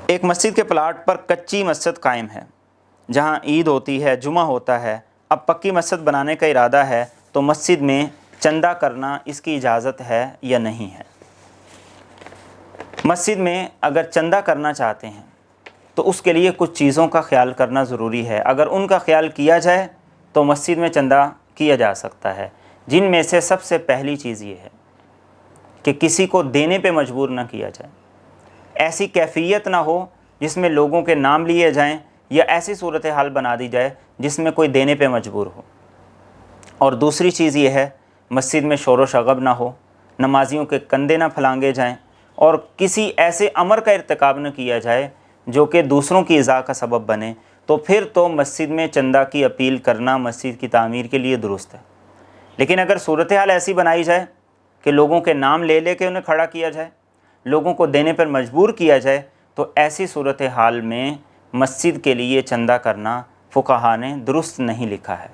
ایک مسجد کے پلاٹ پر کچی مسجد قائم ہے، جہاں عید ہوتی ہے، جمعہ ہوتا ہے، اب پکی مسجد بنانے کا ارادہ ہے تو مسجد میں چندہ کرنا اس کی اجازت ہے یا نہیں ہے؟ مسجد میں اگر چندہ کرنا چاہتے ہیں تو اس کے لیے کچھ چیزوں کا خیال کرنا ضروری ہے۔ اگر ان کا خیال کیا جائے تو مسجد میں چندہ کیا جا سکتا ہے، جن میں سے سب سے پہلی چیز یہ ہے کہ کسی کو دینے پہ مجبور نہ کیا جائے، ایسی کیفیت نہ ہو جس میں لوگوں کے نام لیے جائیں، یا ایسی صورتحال بنا دی جائے جس میں کوئی دینے پہ مجبور ہو۔ اور دوسری چیز یہ ہے مسجد میں شور و شغب نہ ہو، نمازیوں کے کندھے نہ پھلانگے جائیں، اور کسی ایسے امر کا ارتکاب نہ کیا جائے جو کہ دوسروں کی ایذا کا سبب بنے، تو پھر تو مسجد میں چندہ کی اپیل کرنا مسجد کی تعمیر کے لیے درست ہے۔ لیکن اگر صورتحال ایسی بنائی جائے کہ لوگوں کے نام لے لے کے انہیں کھڑا کیا جائے، لوگوں کو دینے پر مجبور کیا جائے، تو ایسی صورتحال میں مسجد کے لیے چندہ کرنا فقہا نے درست نہیں لکھا ہے۔